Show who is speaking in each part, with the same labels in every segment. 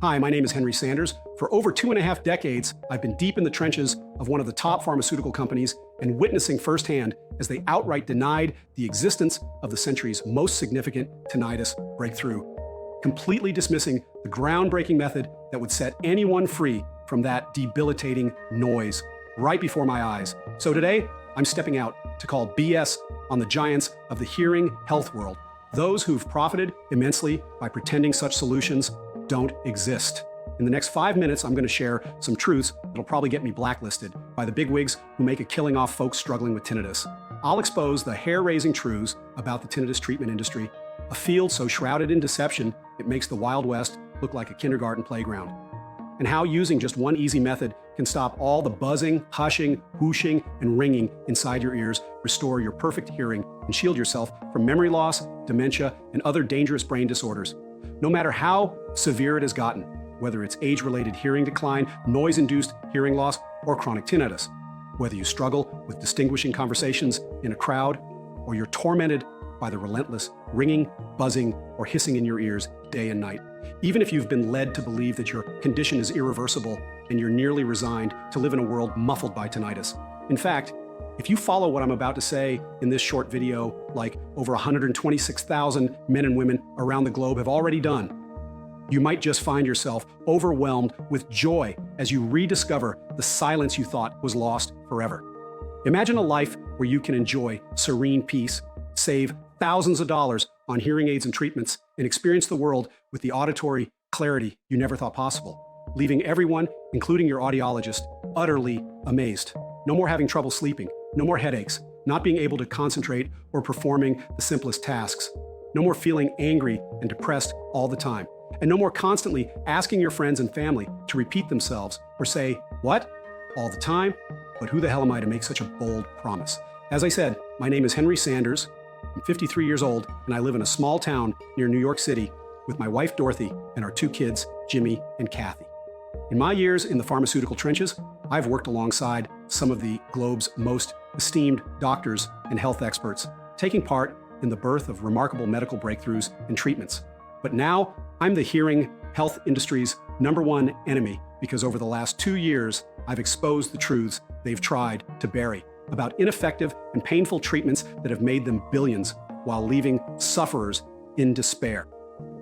Speaker 1: Hi, my name is Henry Sanders. For over 2.5 decades, I've been deep in the trenches of one of the top pharmaceutical companies and witnessing firsthand as they outright denied the existence of the century's most significant tinnitus breakthrough, completely dismissing the groundbreaking method that would set anyone free from that debilitating noise right before my eyes. So today, I'm stepping out to call BS on the giants of the hearing health world, those who've profited immensely by pretending such solutions don't exist. In the next 5 minutes, I'm going to share some truths that'll probably get me blacklisted by the bigwigs who make a killing off folks struggling with tinnitus. I'll expose the hair-raising truths about the tinnitus treatment industry, a field so shrouded in deception it makes the Wild West look like a kindergarten playground, and how using just one easy method can stop all the buzzing, hushing, whooshing, and ringing inside your ears, restore your perfect hearing, and shield yourself from memory loss, dementia, and other dangerous brain disorders. No matter how severe it has gotten, whether it's age-related hearing decline, noise-induced hearing loss, or chronic tinnitus, whether you struggle with distinguishing conversations in a crowd, or you're tormented by the relentless ringing, buzzing, or hissing in your ears day and night. Even if you've been led to believe that your condition is irreversible and you're nearly resigned to live in a world muffled by tinnitus. In fact, if you follow what I'm about to say in this short video, like over 126,000 men and women around the globe have already done, you might just find yourself overwhelmed with joy as you rediscover the silence you thought was lost forever. Imagine a life where you can enjoy serene peace, save thousands of dollars on hearing aids and treatments, and experience the world with the auditory clarity you never thought possible, leaving everyone, including your audiologist, utterly amazed. No more having trouble sleeping, no more headaches, not being able to concentrate or performing the simplest tasks, no more feeling angry and depressed all the time, and no more constantly asking your friends and family to repeat themselves or say, "What?" all the time, but who the hell am I to make such a bold promise? As I said, my name is Henry Sanders. I'm 53 years old, and I live in a small town near New York City with my wife, Dorothy, and our 2 kids, Jimmy and Kathy. In my years in the pharmaceutical trenches, I've worked alongside some of the globe's most esteemed doctors and health experts, taking part in the birth of remarkable medical breakthroughs and treatments. But now, I'm the hearing health industry's #1 enemy because over the last 2 years, I've exposed the truths they've tried to bury about ineffective and painful treatments that have made them billions while leaving sufferers in despair,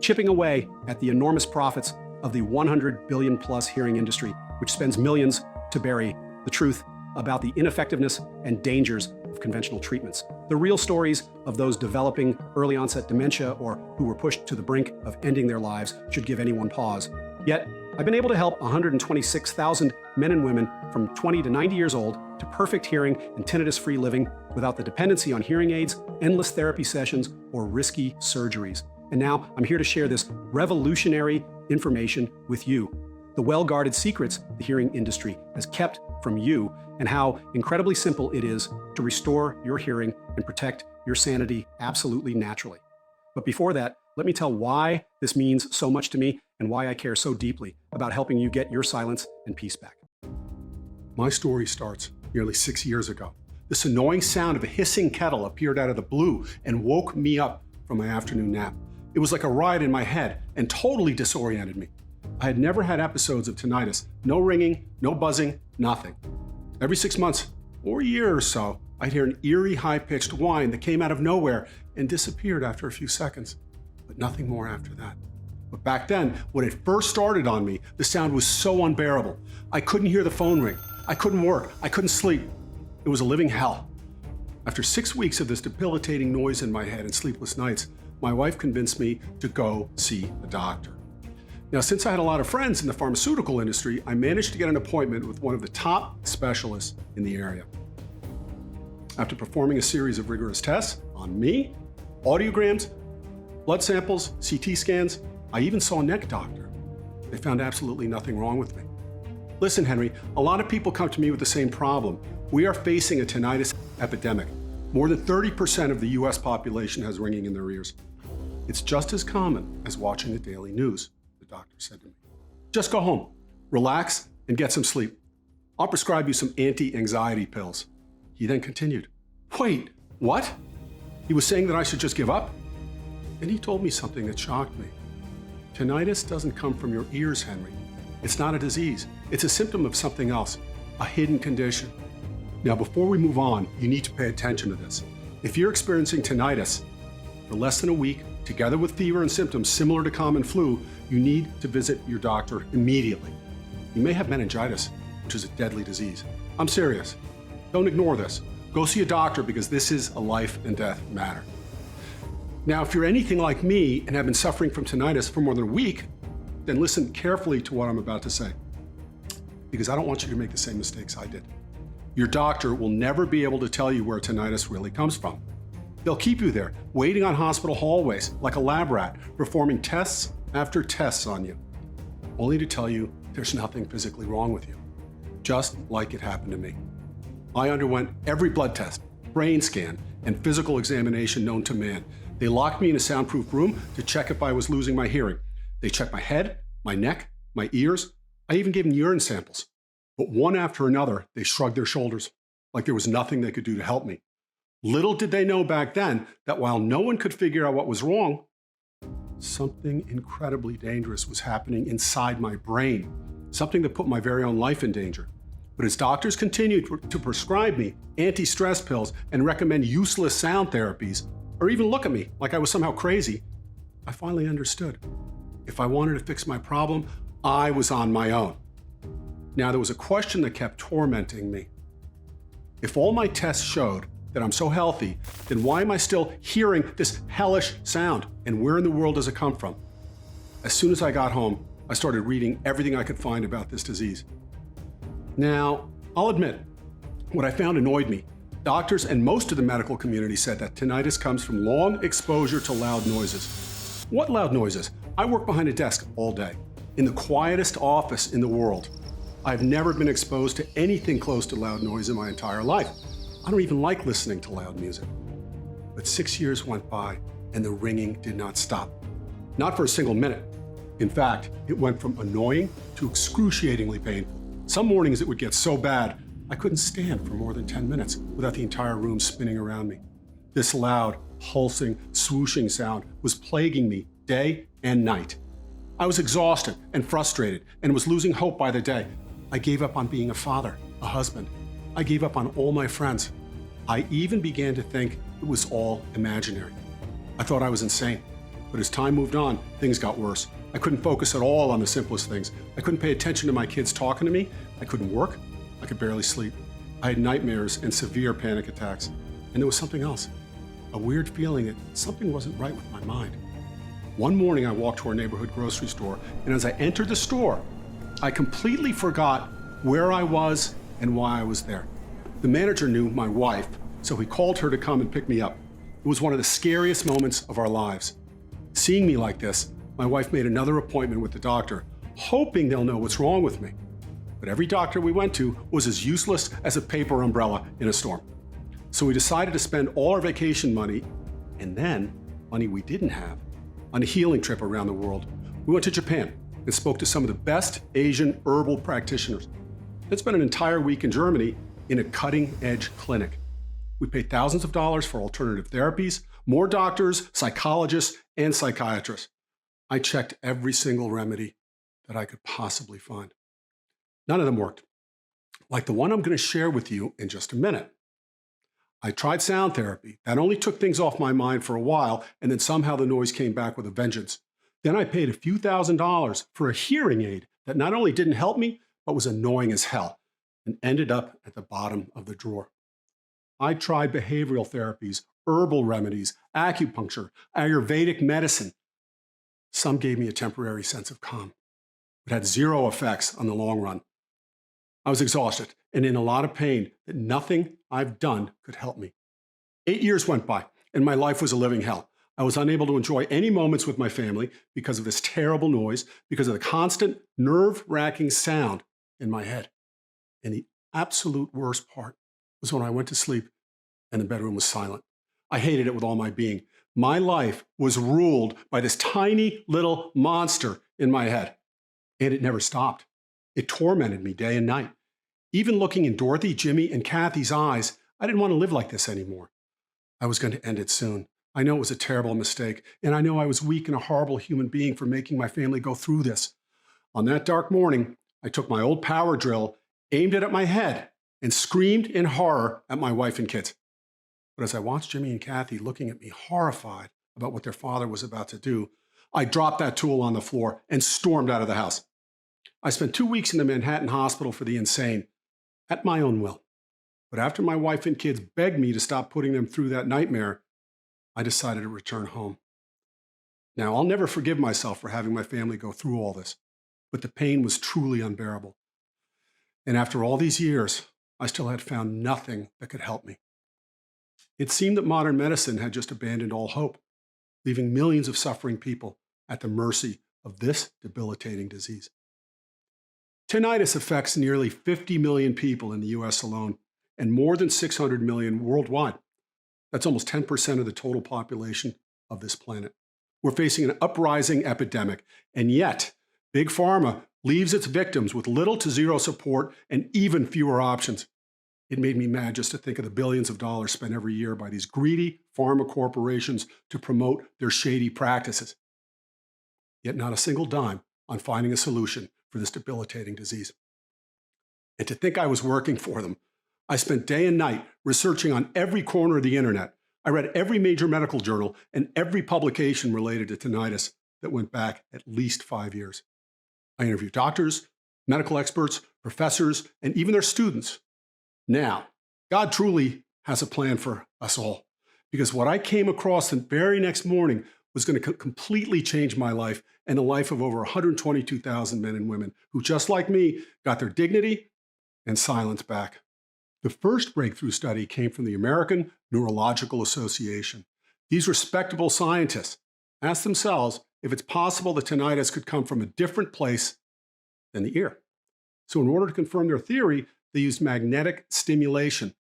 Speaker 1: chipping away at the enormous profits of the 100 billion plus hearing industry, which spends millions to bury the truth about the ineffectiveness and dangers of conventional treatments. The real stories of those developing early onset dementia or who were pushed to the brink of ending their lives should give anyone pause. Yet, I've been able to help 126,000 men and women from 20 to 90 years old to perfect hearing and tinnitus-free living without the dependency on hearing aids, endless therapy sessions, or risky surgeries. And now I'm here to share this revolutionary information with you, the well-guarded secrets the hearing industry has kept from you, and how incredibly simple it is to restore your hearing and protect your sanity absolutely naturally. But before that, let me tell why this means so much to me and why I care so deeply about helping you get your silence and peace back. My story starts nearly 6 years ago. This annoying sound of a hissing kettle appeared out of the blue and woke me up from my afternoon nap. It was like a riot in my head and totally disoriented me. I had never had episodes of tinnitus, no ringing, no buzzing, nothing. Every 6 months or a year or so, I'd hear an eerie, high-pitched whine that came out of nowhere and disappeared after a few seconds, but nothing more after that. But back then, when it first started on me, the sound was so unbearable. I couldn't hear the phone ring. I couldn't work. I couldn't sleep. It was a living hell. After 6 weeks of this debilitating noise in my head and sleepless nights, my wife convinced me to go see a doctor. Now, since I had a lot of friends in the pharmaceutical industry, I managed to get an appointment with one of the top specialists in the area. After performing a series of rigorous tests on me, audiograms, blood samples, CT scans, I even saw a neck doctor. They found absolutely nothing wrong with me. Listen, Henry, a lot of people come to me with the same problem. We are facing a tinnitus epidemic. More than 30% of the US population has ringing in their ears. It's just as common as watching the daily news, the doctor said to me. Just go home, relax, and get some sleep. I'll prescribe you some anti-anxiety pills. He then continued, "Wait, what?" He was saying that I should just give up? And he told me something that shocked me. Tinnitus doesn't come from your ears, Henry. It's not a disease. It's a symptom of something else, a hidden condition. Now, before we move on, you need to pay attention to this. If you're experiencing tinnitus for less than a week, together with fever and symptoms similar to common flu, you need to visit your doctor immediately. You may have meningitis, which is a deadly disease. I'm serious. Don't ignore this. Go see a doctor because this is a life and death matter. Now, if you're anything like me and have been suffering from tinnitus for more than a week, then listen carefully to what I'm about to say, because I don't want you to make the same mistakes I did. Your doctor will never be able to tell you where tinnitus really comes from. They'll keep you there, waiting on hospital hallways like a lab rat, performing tests after tests on you, only to tell you there's nothing physically wrong with you, just like it happened to me. I underwent every blood test, brain scan, and physical examination known to man. They locked me in a soundproof room to check if I was losing my hearing. They checked my head, my neck, my ears. I even gave them urine samples. But one after another, they shrugged their shoulders, like there was nothing they could do to help me. Little did they know back then that while no one could figure out what was wrong, something incredibly dangerous was happening inside my brain, something that put my very own life in danger. But as doctors continued to prescribe me anti-stress pills and recommend useless sound therapies, or even look at me like I was somehow crazy, I finally understood. If I wanted to fix my problem, I was on my own. Now, there was a question that kept tormenting me. If all my tests showed that I'm so healthy, then why am I still hearing this hellish sound? And where in the world does it come from? As soon as I got home, I started reading everything I could find about this disease. Now, I'll admit, what I found annoyed me. Doctors and most of the medical community said that tinnitus comes from long exposure to loud noises. What loud noises? I work behind a desk all day, in the quietest office in the world. I've never been exposed to anything close to loud noise in my entire life. I don't even like listening to loud music. But 6 years went by and the ringing did not stop. Not for a single minute. In fact, it went from annoying to excruciatingly painful. Some mornings it would get so bad, I couldn't stand for more than 10 minutes without the entire room spinning around me. This loud, pulsing, swooshing sound was plaguing me day and night. I was exhausted and frustrated and was losing hope by the day. I gave up on being a father, a husband. I gave up on all my friends. I even began to think it was all imaginary. I thought I was insane. But as time moved on, things got worse. I couldn't focus at all on the simplest things. I couldn't pay attention to my kids talking to me. I couldn't work. I could barely sleep. I had nightmares and severe panic attacks. And there was something else, a weird feeling that something wasn't right with my mind. One morning I walked to our neighborhood grocery store, and as I entered the store, I completely forgot where I was and why I was there. The manager knew my wife, so he called her to come and pick me up. It was one of the scariest moments of our lives. Seeing me like this, my wife made another appointment with the doctor, hoping they'll know what's wrong with me. But every doctor we went to was as useless as a paper umbrella in a storm. So we decided to spend all our vacation money, and then money we didn't have, on a healing trip around the world. We went to Japan and spoke to some of the best Asian herbal practitioners. Then spent an entire week in Germany in a cutting-edge clinic. We paid thousands of dollars for alternative therapies, more doctors, psychologists, and psychiatrists. I checked every single remedy that I could possibly find. None of them worked, like the one I'm going to share with you in just a minute. I tried sound therapy. That only took things off my mind for a while, and then somehow the noise came back with a vengeance. Then I paid a few $1,000s for a hearing aid that not only didn't help me, but was annoying as hell, and ended up at the bottom of the drawer. I tried behavioral therapies, herbal remedies, acupuncture, Ayurvedic medicine. Some gave me a temporary sense of calm, but had zero effects on the long run. I was exhausted and in a lot of pain that nothing I've done could help me. 8 years went by and my life was a living hell. I was unable to enjoy any moments with my family because of this terrible noise, because of the constant nerve-wracking sound in my head. And the absolute worst part was when I went to sleep and the bedroom was silent. I hated it with all my being. My life was ruled by this tiny little monster in my head. And it never stopped. It tormented me day and night. Even looking in Dorothy, Jimmy, and Kathy's eyes, I didn't want to live like this anymore. I was going to end it soon, I know it was a terrible mistake, and I know I was weak and a horrible human being for making my family go through this. On that dark morning, I took my old power drill, aimed it at my head, and screamed in horror at my wife and kids. But as I watched Jimmy and Kathy looking at me horrified about what their father was about to do, I dropped that tool on the floor and stormed out of the house. I spent 2 weeks in the Manhattan Hospital for the Insane, at my own will. But after my wife and kids begged me to stop putting them through that nightmare, I decided to return home. Now, I'll never forgive myself for having my family go through all this, but the pain was truly unbearable. And after all these years, I still had found nothing that could help me. It seemed that modern medicine had just abandoned all hope, leaving millions of suffering people at the mercy of this debilitating disease. Tinnitus affects nearly 50 million people in the US alone and more than 600 million worldwide. That's almost 10% of the total population of this planet. We're facing an uprising epidemic, and yet Big Pharma leaves its victims with little to zero support and even fewer options. It made me mad just to think of the billions of dollars spent every year by these greedy pharma corporations to promote their shady practices. Yet not a single dime on finding a solution for this debilitating disease. And to think I was working for them. I spent day and night researching on every corner of the internet. I read every major medical journal and every publication related to tinnitus that went back at least 5 years. I interviewed doctors, medical experts, professors, and even their students. Now, God truly has a plan for us all, because what I came across the very next morning was going to completely change my life and the life of over 122,000 men and women who, just like me, got their dignity and silence back. The first breakthrough study came from the American Neurological Association. These respectable scientists asked themselves if it's possible that tinnitus could come from a different place than the ear. So in order to confirm their theory, they used magnetic stimulation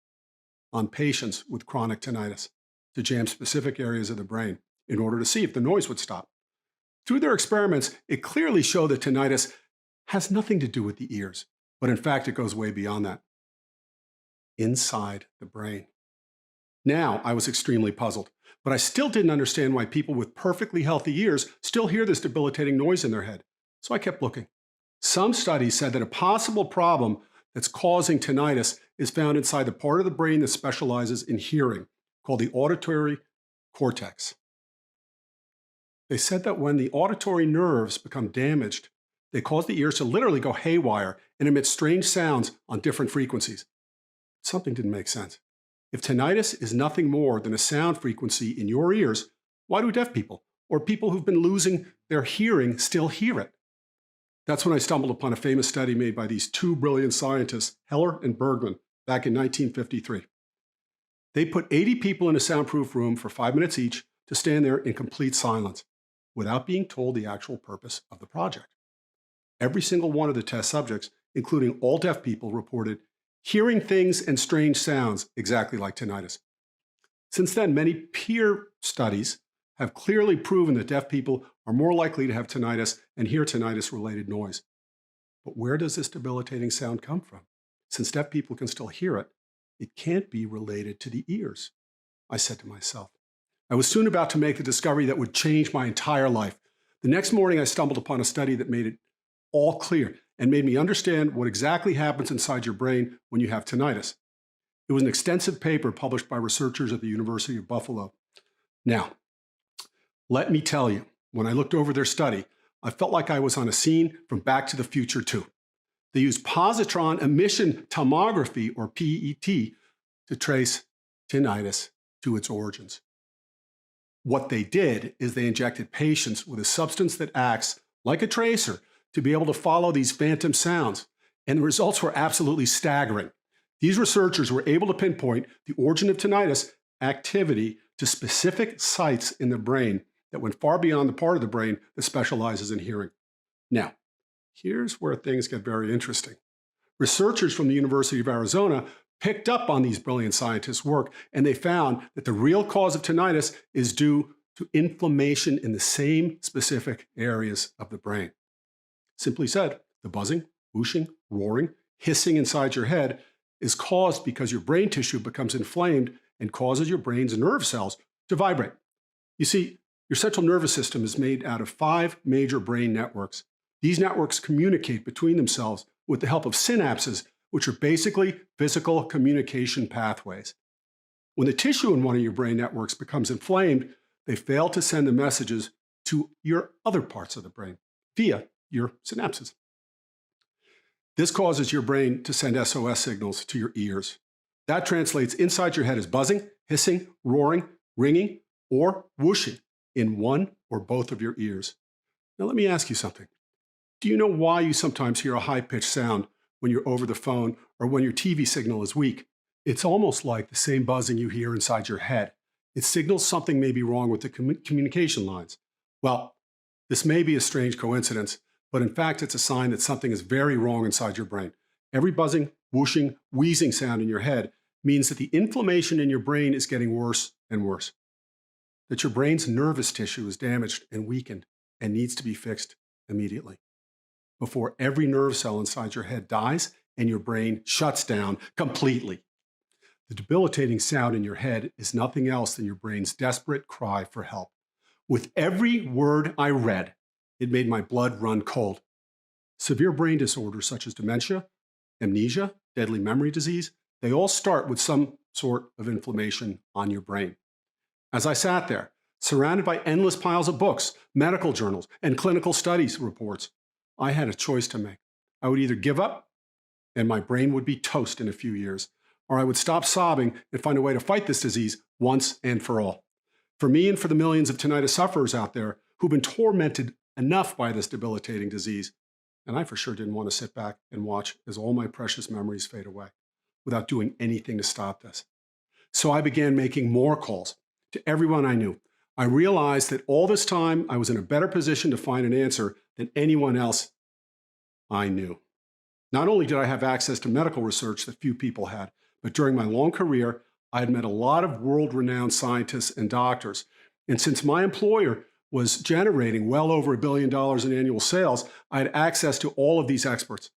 Speaker 1: on patients with chronic tinnitus to jam specific areas of the brain in order to see if the noise would stop. Through their experiments, it clearly showed that tinnitus has nothing to do with the ears, but in fact, it goes way beyond that. Inside the brain. Now, I was extremely puzzled, but I still didn't understand why people with perfectly healthy ears still hear this debilitating noise in their head. So I kept looking. Some studies said that a possible problem that's causing tinnitus is found inside the part of the brain that specializes in hearing, called the auditory cortex. They said that when the auditory nerves become damaged, they cause the ears to literally go haywire and emit strange sounds on different frequencies. Something didn't make sense. If tinnitus is nothing more than a sound frequency in your ears, why do deaf people or people who've been losing their hearing still hear it? That's when I stumbled upon a famous study made by these two brilliant scientists, Heller and Bergman, back in 1953. They put 80 people in a soundproof room for 5 minutes each to stand there in complete silence without being told the actual purpose of the project. Every single one of the test subjects, including all deaf people, reported hearing things and strange sounds exactly like tinnitus. Since then, many peer studies have clearly proven that deaf people are more likely to have tinnitus and hear tinnitus-related noise. But where does this debilitating sound come from? Since deaf people can still hear it, it can't be related to the ears, I said to myself. I was soon about to make the discovery that would change my entire life. The next morning, I stumbled upon a study that made it all clear and made me understand what exactly happens inside your brain when you have tinnitus. It was an extensive paper published by researchers at the University of Buffalo. Now, let me tell you, when I looked over their study, I felt like I was on a scene from Back to the Future 2. They used positron emission tomography, or PET, to trace tinnitus to its origins. What they did is they injected patients with a substance that acts like a tracer to be able to follow these phantom sounds, and the results were absolutely staggering. These researchers were able to pinpoint the origin of tinnitus activity to specific sites in the brain that went far beyond the part of the brain that specializes in hearing. Now, here's where things get very interesting. Researchers from the University of Arizona picked up on these brilliant scientists' work, and they found that the real cause of tinnitus is due to inflammation in the same specific areas of the brain. Simply said, the buzzing, whooshing, roaring, hissing inside your head is caused because your brain tissue becomes inflamed and causes your brain's nerve cells to vibrate. You see, your central nervous system is made out of 5 major brain networks. These networks communicate between themselves with the help of synapses, which are basically physical communication pathways. When the tissue in one of your brain networks becomes inflamed, they fail to send the messages to your other parts of the brain via your synapses. This causes your brain to send SOS signals to your ears. That translates inside your head as buzzing, hissing, roaring, ringing, or whooshing in one or both of your ears. Now let me ask you something. Do you know why you sometimes hear a high-pitched sound when you're over the phone or when your TV signal is weak? It's almost like the same buzzing you hear inside your head. It signals something may be wrong with the communication lines. Well, this may be a strange coincidence, but in fact, it's a sign that something is very wrong inside your brain. Every buzzing, whooshing, wheezing sound in your head means that the inflammation in your brain is getting worse and worse. That your brain's nervous tissue is damaged and weakened and needs to be fixed immediately before every nerve cell inside your head dies and your brain shuts down completely. The debilitating sound in your head is nothing else than your brain's desperate cry for help. With every word I read, it made my blood run cold. Severe brain disorders such as dementia, amnesia, deadly memory disease, they all start with some sort of inflammation on your brain. As I sat there, surrounded by endless piles of books, medical journals, and clinical studies reports, I had a choice to make. I would either give up, and my brain would be toast in a few years, or I would stop sobbing and find a way to fight this disease once and for all. For me and for the millions of tinnitus sufferers out there who've been tormented enough by this debilitating disease, and I for sure didn't want to sit back and watch as all my precious memories fade away without doing anything to stop this. So I began making more calls to everyone I knew. I realized that all this time I was in a better position to find an answer than anyone else I knew. Not only did I have access to medical research that few people had, but during my long career, I had met a lot of world-renowned scientists and doctors. And since my employer was generating well over $1 billion in annual sales, I had access to all of these experts.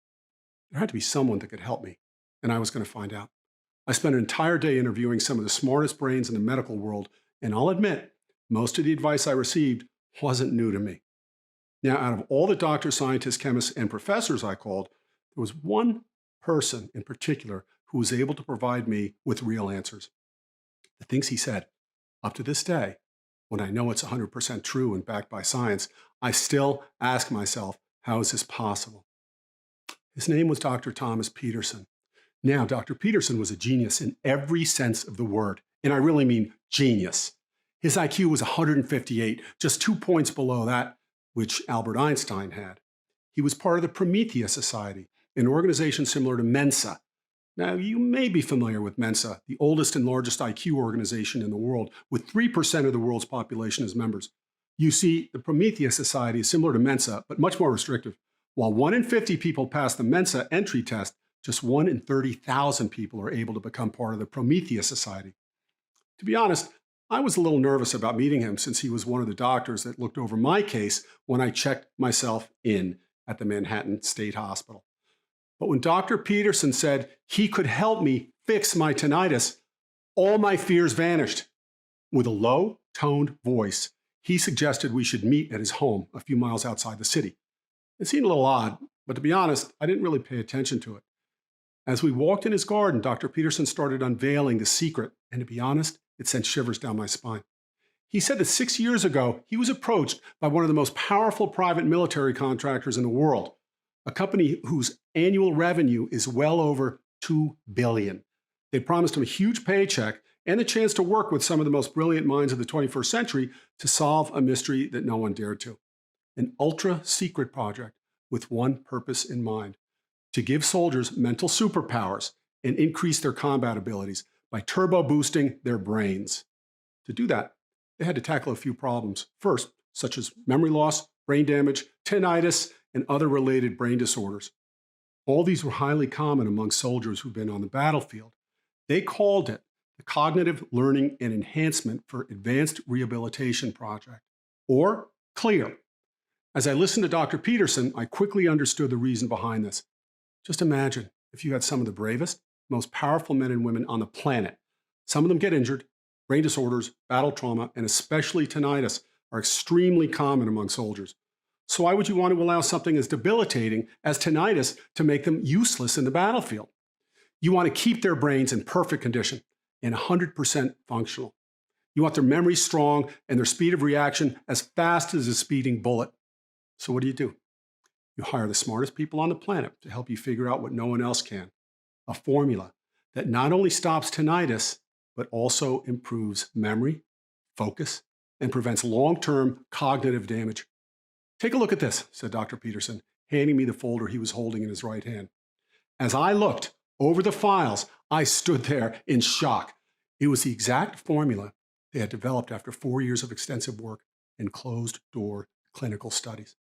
Speaker 1: There had to be someone that could help me, and I was going to find out. I spent an entire day interviewing some of the smartest brains in the medical world, and I'll admit, most of the advice I received wasn't new to me. Now, out of all the doctors, scientists, chemists, and professors I called, there was one person in particular who was able to provide me with real answers. The things he said, up to this day, when I know it's 100% true and backed by science, I still ask myself, how is this possible? His name was Dr. Thomas Peterson. Now, Dr. Peterson was a genius in every sense of the word, and I really mean genius. His IQ was 158, just 2 points below that which Albert Einstein had. He was part of the Prometheus Society, an organization similar to Mensa. Now, you may be familiar with Mensa, the oldest and largest IQ organization in the world, with 3% of the world's population as members. You see, the Prometheus Society is similar to Mensa, but much more restrictive. While 1 in 50 people pass the Mensa entry test, just 1 in 30,000 people are able to become part of the Prometheus Society. To be honest, I was a little nervous about meeting him since he was one of the doctors that looked over my case when I checked myself in at the Manhattan State Hospital. But when Dr. Peterson said he could help me fix my tinnitus, all my fears vanished. With a low-toned voice, he suggested we should meet at his home a few miles outside the city. It seemed a little odd, but to be honest, I didn't really pay attention to it. As we walked in his garden, Dr. Peterson started unveiling the secret, and to be honest, it sent shivers down my spine. He said that 6 years ago, he was approached by one of the most powerful private military contractors in the world, a company whose annual revenue is well over $2 billion. They promised him a huge paycheck and the chance to work with some of the most brilliant minds of the 21st century to solve a mystery that no one dared to. An ultra-secret project with one purpose in mind: to give soldiers mental superpowers and increase their combat abilities by turbo boosting their brains. To do that, they had to tackle a few problems. First, such as memory loss, brain damage, tinnitus, and other related brain disorders. All these were highly common among soldiers who've been on the battlefield. They called it the Cognitive Learning and Enhancement for Advanced Rehabilitation Project, or CLEAR. As I listened to Dr. Peterson, I quickly understood the reason behind this. Just imagine if you had some of the bravest, most powerful men and women on the planet. Some of them get injured, Brain disorders, battle trauma, and especially tinnitus are extremely common among soldiers. So why would you want to allow something as debilitating as tinnitus to make them useless in the battlefield? You want to keep their brains in perfect condition and 100% functional. You want their memory strong and their speed of reaction as fast as a speeding bullet. So what do? You hire the smartest people on the planet to help you figure out what no one else can. A formula that not only stops tinnitus, but also improves memory, focus, and prevents long-term cognitive damage. Take a look at this, said Dr. Peterson, handing me the folder he was holding in his right hand. As I looked over the files, I stood there in shock. It was the exact formula they had developed after 4 years of extensive work and closed-door clinical studies.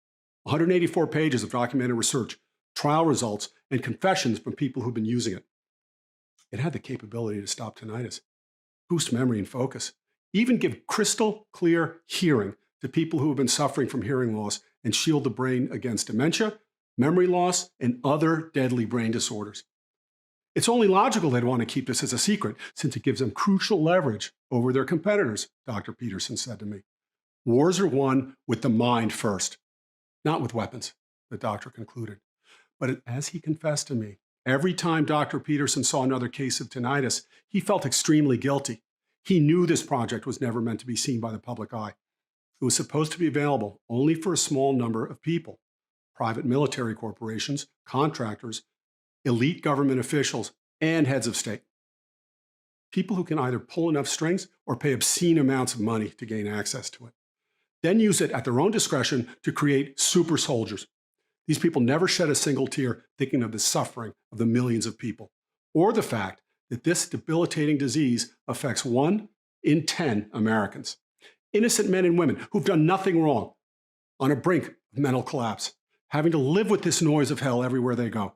Speaker 1: 184 pages of documented research, trial results, and confessions from people who've been using it. It had the capability to stop tinnitus, boost memory and focus, even give crystal clear hearing to people who have been suffering from hearing loss and shield the brain against dementia, memory loss, and other deadly brain disorders. It's only logical they'd want to keep this as a secret since it gives them crucial leverage over their competitors, Dr. Peterson said to me. Wars are won with the mind first, not with weapons, the doctor concluded. But as he confessed to me, every time Dr. Peterson saw another case of tinnitus, he felt extremely guilty. He knew this project was never meant to be seen by the public eye. It was supposed to be available only for a small number of people, private military corporations, contractors, elite government officials, and heads of state. People who can either pull enough strings or pay obscene amounts of money to gain access to it. Then use it at their own discretion to create super soldiers. These people never shed a single tear thinking of the suffering of the millions of people, or the fact that this debilitating disease affects 1 in 10 Americans. Innocent men and women who've done nothing wrong, on a brink of mental collapse, having to live with this noise of hell everywhere they go,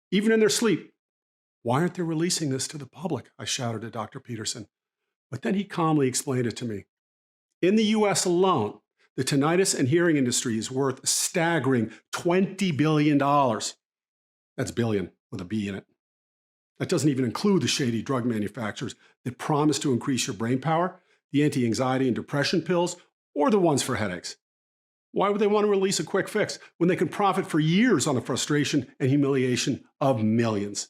Speaker 1: even in their sleep. Why aren't they releasing this to the public? I shouted at Dr. Peterson. But then he calmly explained it to me. In the US alone, the tinnitus and hearing industry is worth a staggering $20 billion. That's billion with a B in it. That doesn't even include the shady drug manufacturers that promise to increase your brain power, the anti-anxiety and depression pills, or the ones for headaches. Why would they want to release a quick fix when they can profit for years on the frustration and humiliation of millions?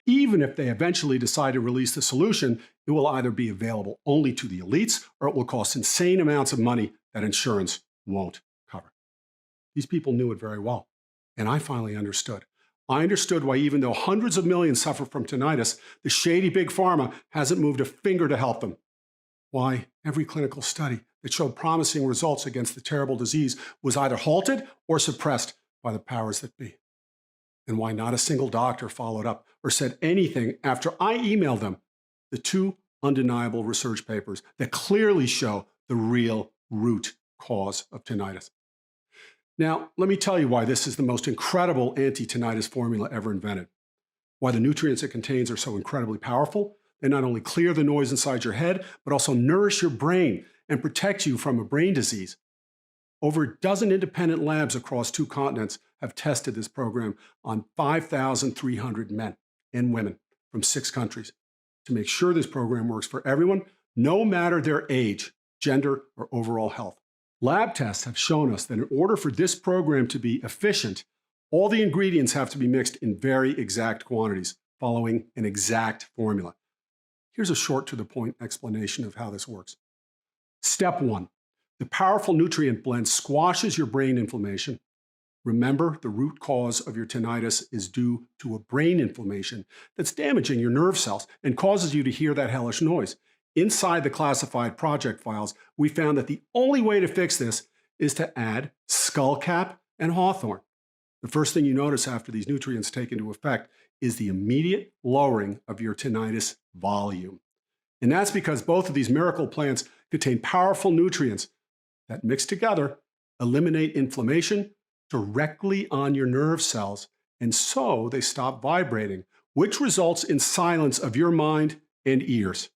Speaker 1: Even if they eventually decide to release the solution, it will either be available only to the elites or it will cost insane amounts of money that insurance won't cover. These people knew it very well, and I finally understood. I understood why even though hundreds of millions suffer from tinnitus, the shady big pharma hasn't moved a finger to help them. Why every clinical study that showed promising results against the terrible disease was either halted or suppressed by the powers that be. And why not a single doctor followed up or said anything after I emailed them the 2 undeniable research papers that clearly show the real root cause of tinnitus. Now, let me tell you why this is the most incredible anti-tinnitus formula ever invented. Why the nutrients it contains are so incredibly powerful. They not only clear the noise inside your head, but also nourish your brain and protect you from a brain disease. Over a dozen independent labs across 2 continents have tested this program on 5,300 men and women from 6 countries to make sure this program works for everyone, no matter their age, gender, or overall health. Lab tests have shown us that in order for this program to be efficient, all the ingredients have to be mixed in very exact quantities, following an exact formula. Here's a short to the point explanation of how this works. Step 1. The powerful nutrient blend squashes your brain inflammation. Remember, the root cause of your tinnitus is due to a brain inflammation that's damaging your nerve cells and causes you to hear that hellish noise. Inside the classified project files, we found that the only way to fix this is to add skullcap and hawthorn. The first thing you notice after these nutrients take into effect is the immediate lowering of your tinnitus volume. And that's because both of these miracle plants contain powerful nutrients that, mixed together, eliminate inflammation directly on your nerve cells, and so they stop vibrating, which results in silence of your mind and ears.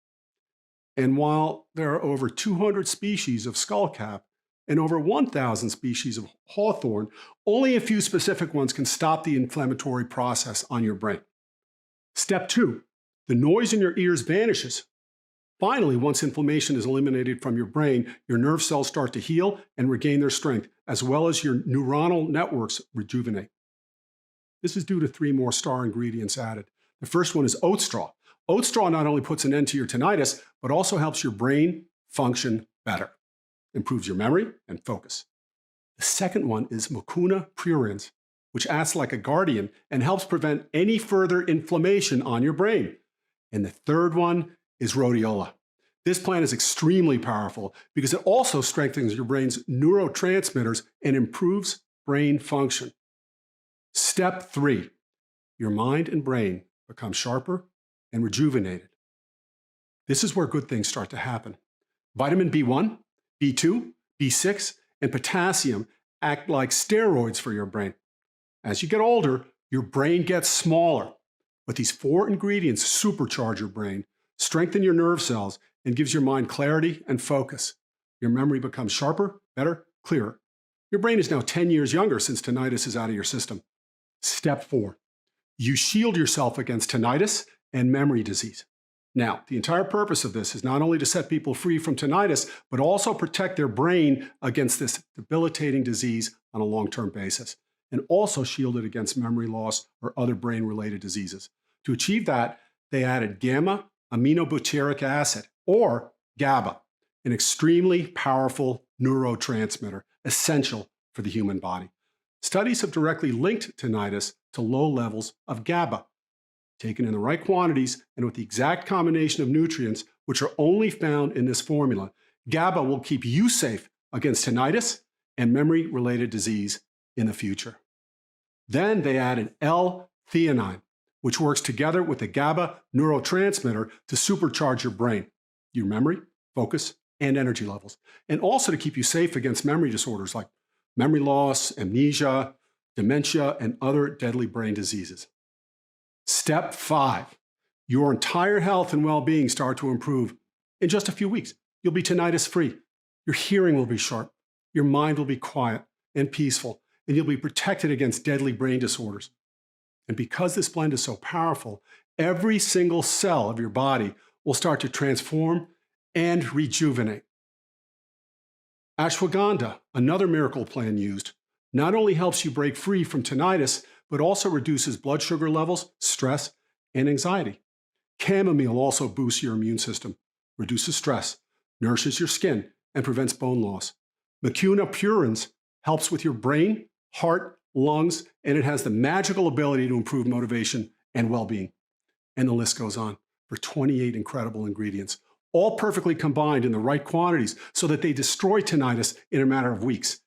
Speaker 1: And while there are over 200 species of skullcap and over 1,000 species of hawthorn, only a few specific ones can stop the inflammatory process on your brain. Step 2, the noise in your ears vanishes. Finally, once inflammation is eliminated from your brain, your nerve cells start to heal and regain their strength, as well as your neuronal networks rejuvenate. This is due to 3 more star ingredients added. The first one is oat straw. Oat straw not only puts an end to your tinnitus, but also helps your brain function better, improves your memory and focus. The second one is mucuna pruriens, which acts like a guardian and helps prevent any further inflammation on your brain. And the third one is rhodiola. This plant is extremely powerful because it also strengthens your brain's neurotransmitters and improves brain function. Step 3, your mind and brain become sharper and rejuvenated. This is where good things start to happen. Vitamin B1, B2, B6, and potassium act like steroids for your brain. As you get older, your brain gets smaller, but these 4 ingredients supercharge your brain, strengthen your nerve cells, and gives your mind clarity and focus. Your memory becomes sharper, better, clearer. Your brain is now 10 years younger since tinnitus is out of your system. Step 4, you shield yourself against tinnitus and memory disease. Now, the entire purpose of this is not only to set people free from tinnitus, but also protect their brain against this debilitating disease on a long-term basis, and also shield it against memory loss or other brain-related diseases. To achieve that, they added gamma-aminobutyric acid, or GABA, an extremely powerful neurotransmitter essential for the human body. Studies have directly linked tinnitus to low levels of GABA. Taken in the right quantities and with the exact combination of nutrients, which are only found in this formula, GABA will keep you safe against tinnitus and memory-related disease in the future. Then they added L-theanine, which works together with the GABA neurotransmitter to supercharge your brain, your memory, focus, and energy levels, and also to keep you safe against memory disorders like memory loss, amnesia, dementia, and other deadly brain diseases. Step 5, your entire health and well-being start to improve. In just a few weeks, you'll be tinnitus-free. Your hearing will be sharp. Your mind will be quiet and peaceful, and you'll be protected against deadly brain disorders. And because this blend is so powerful, every single cell of your body will start to transform and rejuvenate. Ashwagandha, another miracle plant used, not only helps you break free from tinnitus, but also reduces blood sugar levels, stress, and anxiety. Chamomile also boosts your immune system, reduces stress, nourishes your skin, and prevents bone loss. Mucuna pruriens helps with your brain, heart, lungs, and it has the magical ability to improve motivation and well-being. And the list goes on for 28 incredible ingredients, all perfectly combined in the right quantities so that they destroy tinnitus in a matter of weeks.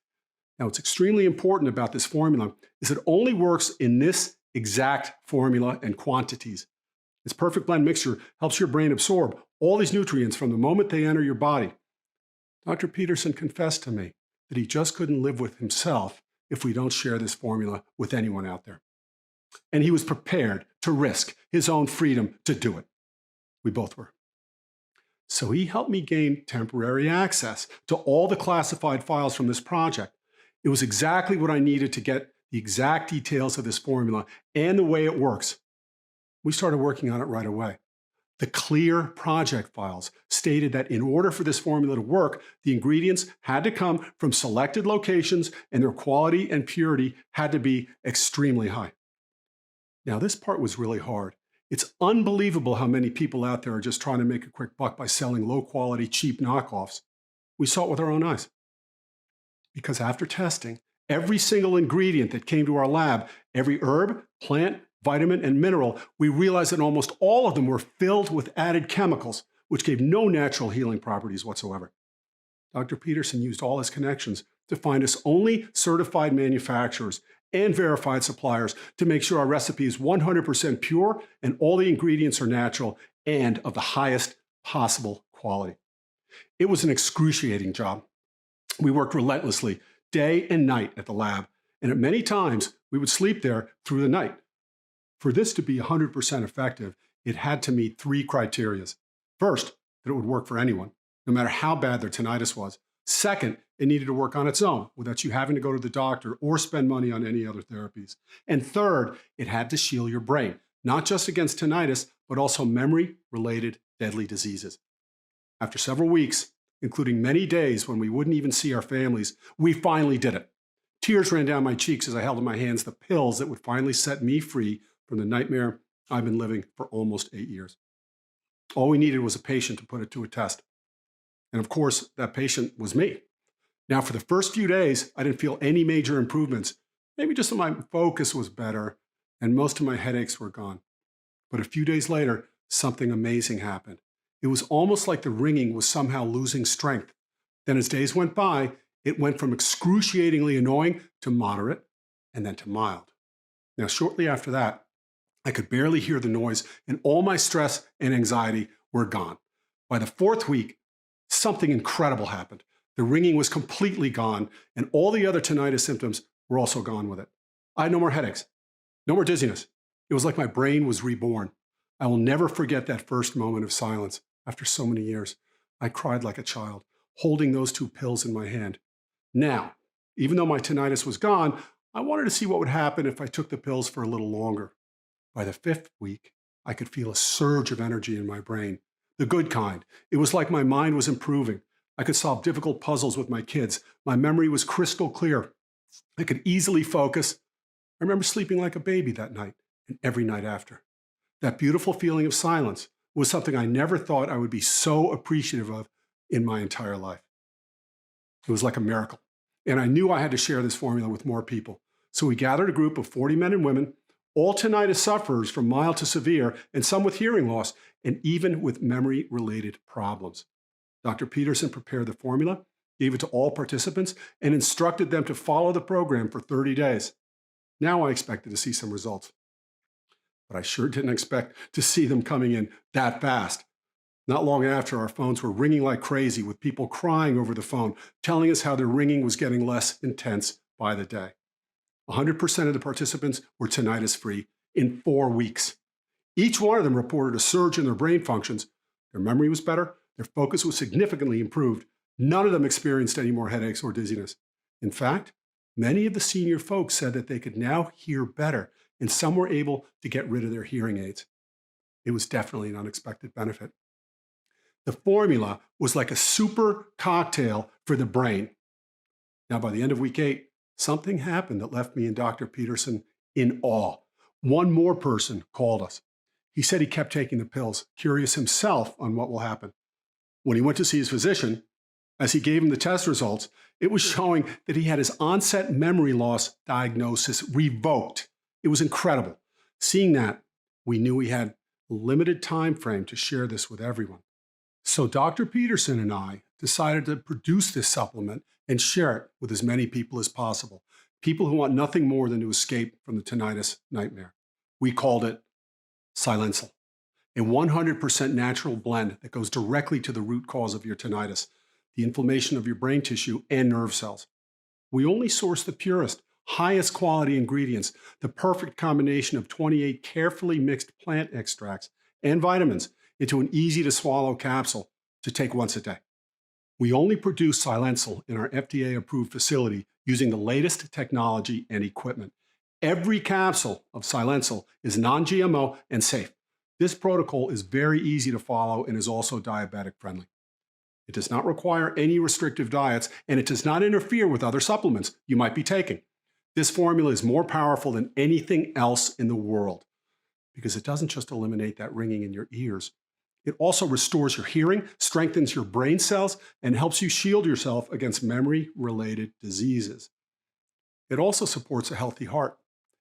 Speaker 1: Now, what's extremely important about this formula is it only works in this exact formula and quantities. This perfect blend mixture helps your brain absorb all these nutrients from the moment they enter your body. Dr. Peterson confessed to me that he just couldn't live with himself if we don't share this formula with anyone out there. And he was prepared to risk his own freedom to do it. We both were. So he helped me gain temporary access to all the classified files from this project. It was exactly what I needed to get the exact details of this formula and the way it works. We started working on it right away. The clear project files stated that in order for this formula to work, the ingredients had to come from selected locations and their quality and purity had to be extremely high. Now, this part was really hard. It's unbelievable how many people out there are just trying to make a quick buck by selling low-quality, cheap knockoffs. We saw it with our own eyes. Because after testing, every single ingredient that came to our lab, every herb, plant, vitamin, and mineral, we realized that almost all of them were filled with added chemicals, which gave no natural healing properties whatsoever. Dr. Peterson used all his connections to find us only certified manufacturers and verified suppliers to make sure our recipe is 100% pure and all the ingredients are natural and of the highest possible quality. It was an excruciating job. We worked relentlessly, day and night at the lab, and at many times we would sleep there through the night. For this to be 100% effective, it had to meet 3 criteria. First, that it would work for anyone, no matter how bad their tinnitus was. Second, it needed to work on its own without you having to go to the doctor or spend money on any other therapies. And third, it had to shield your brain, not just against tinnitus, but also memory-related deadly diseases. After several weeks, including many days when we wouldn't even see our families, we finally did it. Tears ran down my cheeks as I held in my hands the pills that would finally set me free from the nightmare I've been living for almost 8 years. All we needed was a patient to put it to a test. And of course, that patient was me. Now, for the first few days, I didn't feel any major improvements. Maybe just that my focus was better and most of my headaches were gone. But a few days later, something amazing happened. It was almost like the ringing was somehow losing strength. Then as days went by, it went from excruciatingly annoying to moderate and then to mild. Now, shortly after that, I could barely hear the noise and all my stress and anxiety were gone. By the fourth week, something incredible happened. The ringing was completely gone and all the other tinnitus symptoms were also gone with it. I had no more headaches, no more dizziness. It was like my brain was reborn. I will never forget that first moment of silence after so many years. I cried like a child, holding those 2 pills in my hand. Now, even though my tinnitus was gone, I wanted to see what would happen if I took the pills for a little longer. By the 5th week, I could feel a surge of energy in my brain, the good kind. It was like my mind was improving. I could solve difficult puzzles with my kids. My memory was crystal clear. I could easily focus. I remember sleeping like a baby that night and every night after. That beautiful feeling of silence was something I never thought I would be so appreciative of in my entire life. It was like a miracle. And I knew I had to share this formula with more people. So we gathered a group of 40 men and women, all tinnitus sufferers from mild to severe, and some with hearing loss, and even with memory-related problems. Dr. Peterson prepared the formula, gave it to all participants, and instructed them to follow the program for 30 days. Now I expected to see some results. But I sure didn't expect to see them coming in that fast. Not long after, our phones were ringing like crazy with people crying over the phone, telling us how their ringing was getting less intense by the day. 100% of the participants were tinnitus-free in 4 weeks. Each one of them reported a surge in their brain functions. Their memory was better. Their focus was significantly improved. None of them experienced any more headaches or dizziness. In fact, many of the senior folks said that they could now hear better, and some were able to get rid of their hearing aids. It was definitely an unexpected benefit. The formula was like a super cocktail for the brain. Now, by the end of week 8, something happened that left me and Dr. Peterson in awe. One more person called us. He said he kept taking the pills, curious himself on what will happen. When he went to see his physician, as he gave him the test results, it was showing that he had his onset memory loss diagnosis revoked. It was incredible. Seeing that, we knew we had a limited time frame to share this with everyone. So Dr. Peterson and I decided to produce this supplement and share it with as many people as possible, people who want nothing more than to escape from the tinnitus nightmare. We called it Silencil, a 100% natural blend that goes directly to the root cause of your tinnitus, the inflammation of your brain tissue and nerve cells. We only source the purest, highest quality ingredients, the perfect combination of 28 carefully mixed plant extracts and vitamins into an easy-to-swallow capsule to take once a day. We only produce Silencil in our FDA-approved facility using the latest technology and equipment. Every capsule of Silencil is non-GMO and safe. This protocol is very easy to follow and is also diabetic-friendly. It does not require any restrictive diets, and it does not interfere with other supplements you might be taking. This formula is more powerful than anything else in the world because it doesn't just eliminate that ringing in your ears. It also restores your hearing, strengthens your brain cells, and helps you shield yourself against memory-related diseases. It also supports a healthy heart,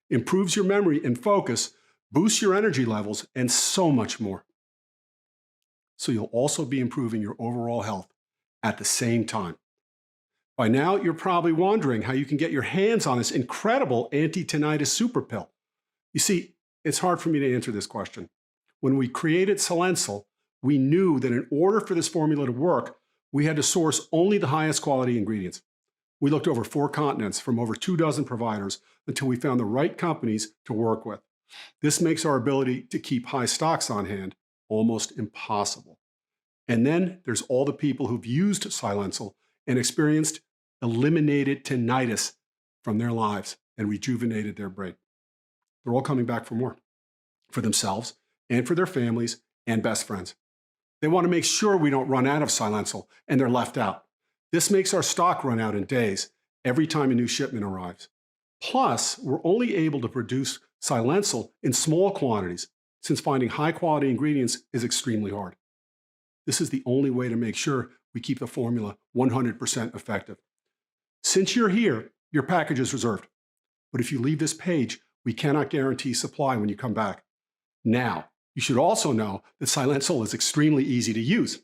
Speaker 1: improves your memory and focus, boosts your energy levels, and so much more. So you'll also be improving your overall health at the same time. By now, you're probably wondering how you can get your hands on this incredible anti-tinnitus super pill. You see, it's hard for me to answer this question. When we created Silencil, we knew that in order for this formula to work, we had to source only the highest quality ingredients. We looked over 4 continents from over 24 providers until we found the right companies to work with. This makes our ability to keep high stocks on hand almost impossible. And then there's all the people who've used Silencil and experienced eliminated tinnitus from their lives and rejuvenated their brain. They're all coming back for more, for themselves and for their families and best friends. They want to make sure we don't run out of Silencil and they're left out. This makes our stock run out in days every time a new shipment arrives. Plus, we're only able to produce Silencil in small quantities since finding high-quality ingredients is extremely hard. This is the only way to make sure we keep the formula 100% effective. Since you're here, your package is reserved. But if you leave this page, we cannot guarantee supply when you come back. Now, you should also know that Silencil is extremely easy to use.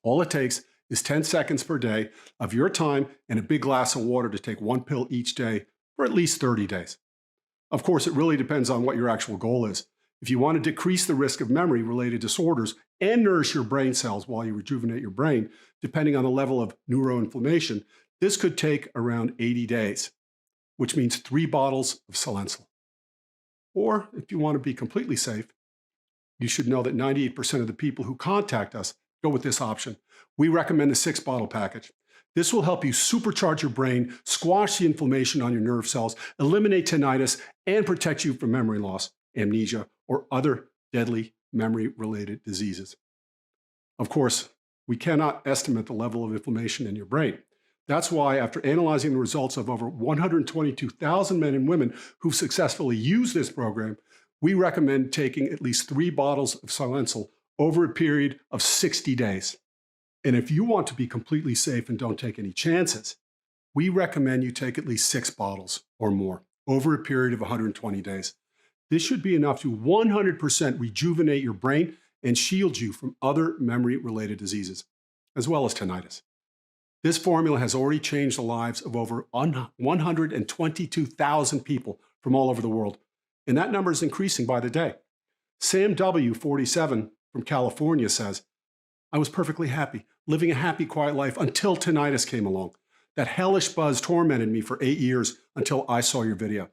Speaker 1: All it takes is 10 seconds per day of your time and a big glass of water to take one pill each day for at least 30 days. Of course, it really depends on what your actual goal is. If you want to decrease the risk of memory-related disorders and nourish your brain cells while you rejuvenate your brain, depending on the level of neuroinflammation, this could take around 80 days, which means 3 bottles of Silencil. Or if you want to be completely safe, you should know that 98% of the people who contact us go with this option. We recommend the 6-bottle package. This will help you supercharge your brain, squash the inflammation on your nerve cells, eliminate tinnitus, and protect you from memory loss, amnesia, or other deadly memory-related diseases. Of course, we cannot estimate the level of inflammation in your brain. That's why, after analyzing the results of over 122,000 men and women who've successfully used this program, we recommend taking at least 3 bottles of Silencil over a period of 60 days. And if you want to be completely safe and don't take any chances, we recommend you take at least 6 bottles or more over a period of 120 days. This should be enough to 100% rejuvenate your brain and shield you from other memory-related diseases, as well as tinnitus. This formula has already changed the lives of over 122,000 people from all over the world, and that number is increasing by the day. Sam W., 47, from California says, "I was perfectly happy, living a happy, quiet life until tinnitus came along. That hellish buzz tormented me for 8 years until I saw your video.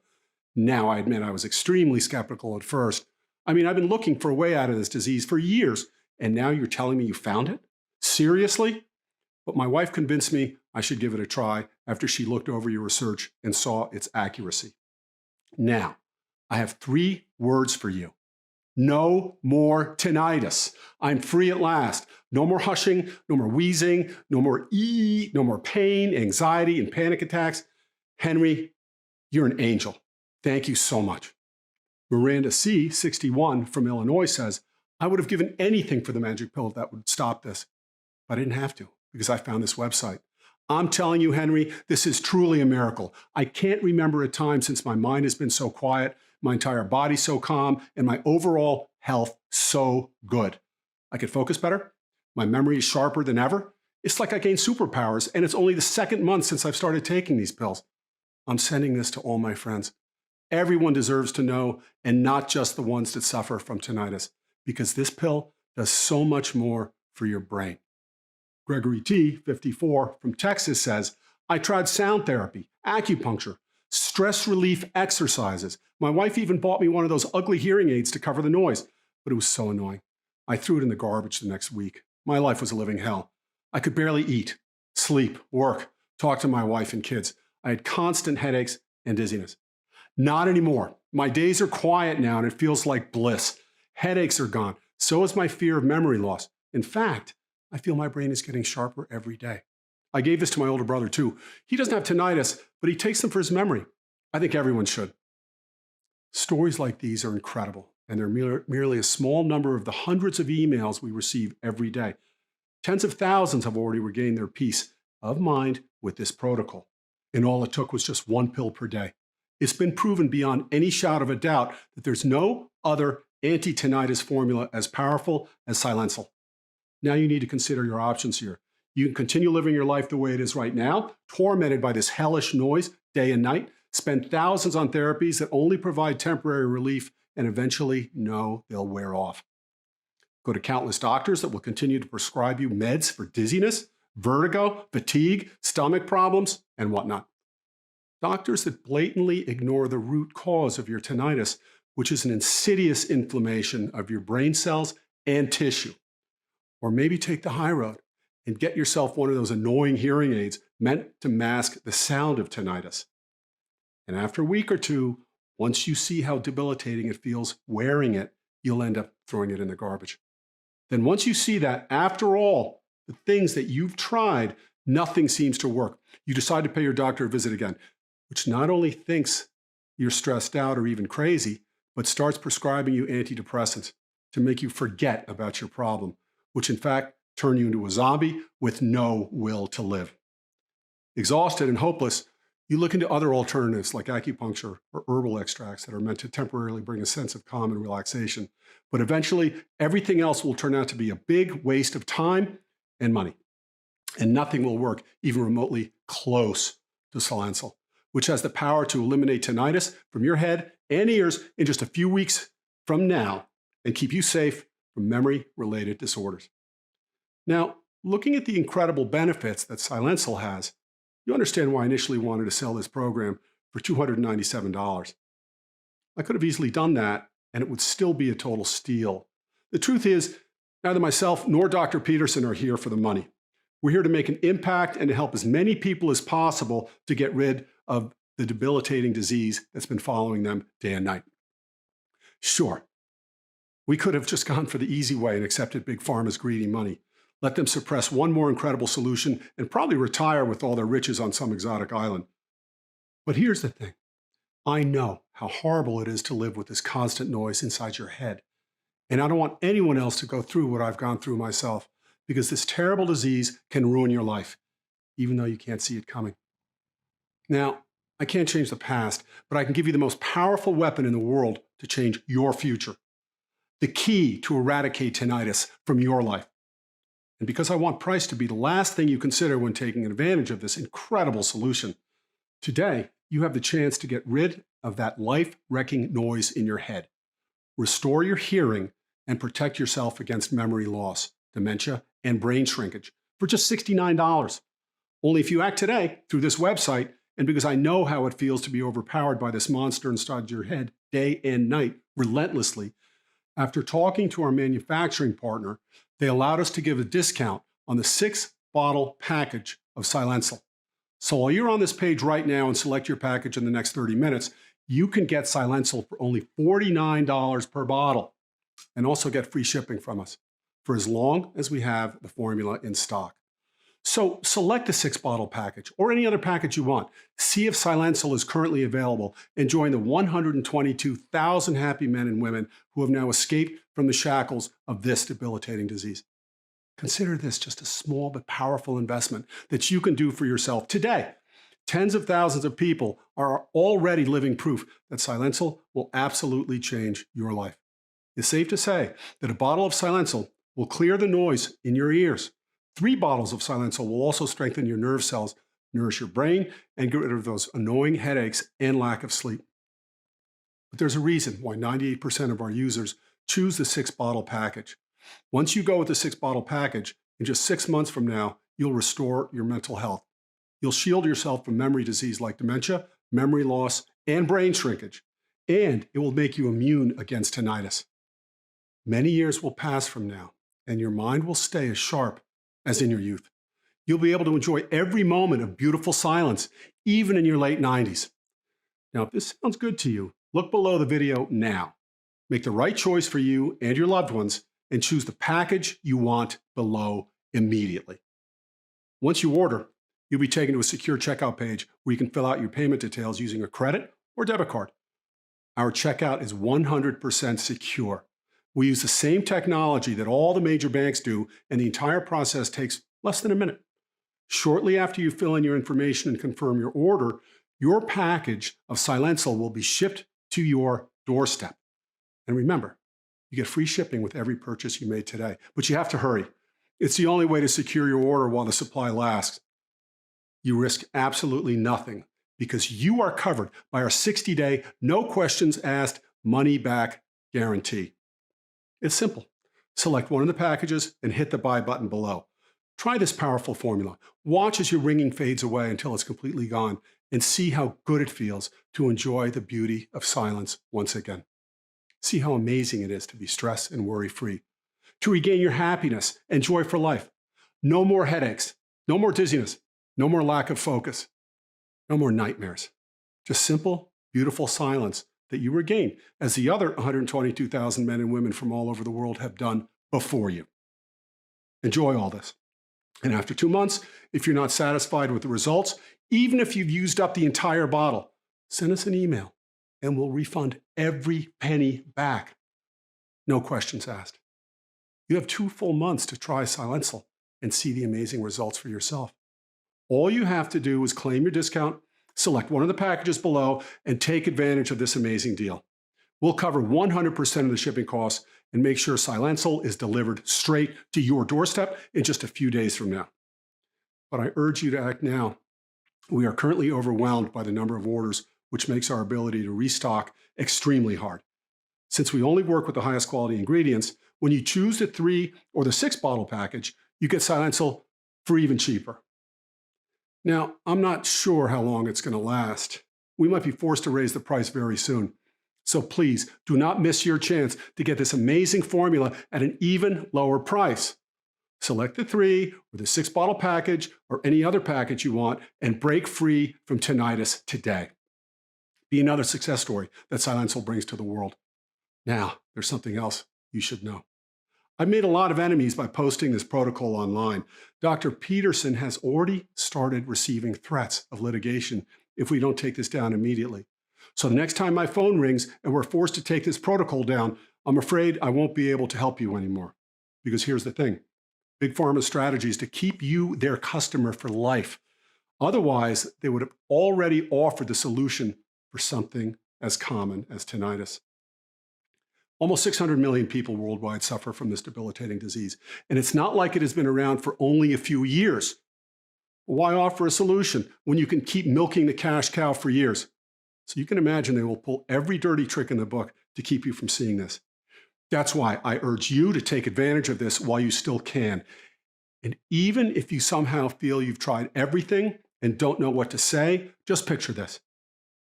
Speaker 1: Now, I admit I was extremely skeptical at first. I've been looking for a way out of this disease for years, and now you're telling me you found it? Seriously? But my wife convinced me I should give it a try after she looked over your research and saw its accuracy. Now, I have 3 words for you. No more tinnitus. I'm free at last. No more hushing, no more wheezing, no more no more pain, anxiety, and panic attacks. Henry, you're an angel. Thank you so much." Miranda C., 61, from Illinois says, "I would have given anything for the magic pill that would stop this, but I didn't have to because I found this website. I'm telling you, Henry, this is truly a miracle. I can't remember a time since my mind has been so quiet, my entire body so calm, and my overall health so good. I could focus better. My memory is sharper than ever. It's like I gained superpowers, and it's only the 2nd month since I've started taking these pills. I'm sending this to all my friends. Everyone deserves to know, and not just the ones that suffer from tinnitus, because this pill does so much more for your brain." Gregory T., 54, from Texas says, "I tried sound therapy, acupuncture, stress relief exercises. My wife even bought me one of those ugly hearing aids to cover the noise, but it was so annoying. I threw it in the garbage the next week. My life was a living hell. I could barely eat, sleep, work, talk to my wife and kids. I had constant headaches and dizziness. Not anymore. My days are quiet now and it feels like bliss. Headaches are gone. So is my fear of memory loss. In fact, I feel my brain is getting sharper every day. I gave this to my older brother too. He doesn't have tinnitus, but he takes them for his memory. I think everyone should." Stories like these are incredible, and they're merely a small number of the hundreds of emails we receive every day. Tens of thousands have already regained their peace of mind with this protocol, and all it took was just 1 pill per day. It's been proven beyond any shadow of a doubt that there's no other anti-tinnitus formula as powerful as Silencil. Now you need to consider your options here. You can continue living your life the way it is right now, tormented by this hellish noise day and night, spend thousands on therapies that only provide temporary relief and eventually know they'll wear off. Go to countless doctors that will continue to prescribe you meds for dizziness, vertigo, fatigue, stomach problems, and whatnot. Doctors that blatantly ignore the root cause of your tinnitus, which is an insidious inflammation of your brain cells and tissue. Or maybe take the high road and get yourself one of those annoying hearing aids meant to mask the sound of tinnitus. And after a week or two, once you see how debilitating it feels wearing it, you'll end up throwing it in the garbage. then once you see that, after all the things that you've tried, nothing seems to work, you decide to pay your doctor a visit again, which not only thinks you're stressed out or even crazy, but starts prescribing you antidepressants to make you forget about your problem, which in fact turn you into a zombie with no will to live. Exhausted and hopeless, you look into other alternatives like acupuncture or herbal extracts that are meant to temporarily bring a sense of calm and relaxation. But eventually, everything else will turn out to be a big waste of time and money. And nothing will work even remotely close to Silencil, which has the power to eliminate tinnitus from your head and ears in just a few weeks from now and keep you safe from memory-related disorders. Now, looking at the incredible benefits that Silencil has, you understand why I initially wanted to sell this program for $297. I could have easily done that, and it would still be a total steal. The truth is, neither myself nor Dr. Peterson are here for the money. We're here to make an impact and to help as many people as possible to get rid of the debilitating disease that's been following them day and night. Sure, we could have just gone for the easy way and accepted Big Pharma's greedy money. Let them suppress one more incredible solution and probably retire with all their riches on some exotic island. But here's the thing. I know how horrible it is to live with this constant noise inside your head. And I don't want anyone else to go through what I've gone through myself, because this terrible disease can ruin your life, even though you can't see it coming. Now, I can't change the past, but I can give you the most powerful weapon in the world to change your future. The key to eradicate tinnitus from your life. And because I want price to be the last thing you consider when taking advantage of this incredible solution, today you have the chance to get rid of that life-wrecking noise in your head, restore your hearing, and protect yourself against memory loss, dementia, and brain shrinkage for just $69. Only if you act today through this website, and because I know how it feels to be overpowered by this monster inside your head day and night relentlessly, after talking to our manufacturing partner, they allowed us to give a discount on the 6-bottle package of Silencil. So while you're on this page right now and select your package in the next 30 minutes, you can get Silencil for only $49 per bottle and also get free shipping from us for as long as we have the formula in stock. So select the 6-bottle package or any other package you want. See if Silencil is currently available and join the 122,000 happy men and women who have now escaped from the shackles of this debilitating disease. Consider this just a small but powerful investment that you can do for yourself today. Tens of thousands of people are already living proof that Silencil will absolutely change your life. It's safe to say that a bottle of Silencil will clear the noise in your ears. 3 bottles of Silencil will also strengthen your nerve cells, nourish your brain, and get rid of those annoying headaches and lack of sleep. But there's a reason why 98% of our users choose the 6-bottle package. Once you go with the 6-bottle package, in just 6 months from now, you'll restore your mental health. You'll shield yourself from memory disease like dementia, memory loss, and brain shrinkage. And it will make you immune against tinnitus. Many years will pass from now, and your mind will stay as sharp as in your youth. You'll be able to enjoy every moment of beautiful silence, even in your late 90s. Now, if this sounds good to you, look below the video now. Make the right choice for you and your loved ones and choose the package you want below immediately. Once you order, you'll be taken to a secure checkout page where you can fill out your payment details using a credit or debit card. Our checkout is 100% secure. We use the same technology that all the major banks do, and the entire process takes less than a minute. Shortly after you fill in your information and confirm your order, your package of Silencil will be shipped to your doorstep. And remember, you get free shipping with every purchase you made today, but you have to hurry. It's the only way to secure your order while the supply lasts. You risk absolutely nothing because you are covered by our 60-day, no questions asked, money-back guarantee. It's simple. Select one of the packages and hit the buy button below. Try this powerful formula. Watch as your ringing fades away until it's completely gone and see how good it feels to enjoy the beauty of silence once again. See how amazing it is to be stress and worry-free, to regain your happiness and joy for life. No more headaches, no more dizziness, no more lack of focus, no more nightmares. Just simple, beautiful silence that you regain, as the other 122,000 men and women from all over the world have done before you. Enjoy all this. And after 2 months, if you're not satisfied with the results, even if you've used up the entire bottle, send us an email and we'll refund every penny back. No questions asked. You have 2 full months to try Silencil and see the amazing results for yourself. All you have to do is claim your discount, select one of the packages below, and take advantage of this amazing deal. We'll cover 100% of the shipping costs and make sure Silencil is delivered straight to your doorstep in just a few days from now. But I urge you to act now. We are currently overwhelmed by the number of orders, which makes our ability to restock extremely hard. Since we only work with the highest quality ingredients, when you choose the 3 or the 6 bottle package, you get Silencil for even cheaper. Now, I'm not sure how long it's going to last. We might be forced to raise the price very soon. So please do not miss your chance to get this amazing formula at an even lower price. Select the 3 or the 6 bottle package or any other package you want and break free from tinnitus today. Be another success story that Silencil brings to the world. Now, there's something else you should know. I've made a lot of enemies by posting this protocol online. Dr. Peterson has already started receiving threats of litigation if we don't take this down immediately. So the next time my phone rings and we're forced to take this protocol down, I'm afraid I won't be able to help you anymore. Because here's the thing. Big Pharma's strategy is to keep you their customer for life. Otherwise, they would have already offered the solution for something as common as tinnitus. Almost 600 million people worldwide suffer from this debilitating disease, and it's not like it has been around for only a few years. Why offer a solution when you can keep milking the cash cow for years? So you can imagine they will pull every dirty trick in the book to keep you from seeing this. That's why I urge you to take advantage of this while you still can. And even if you somehow feel you've tried everything and don't know what to say, just picture this.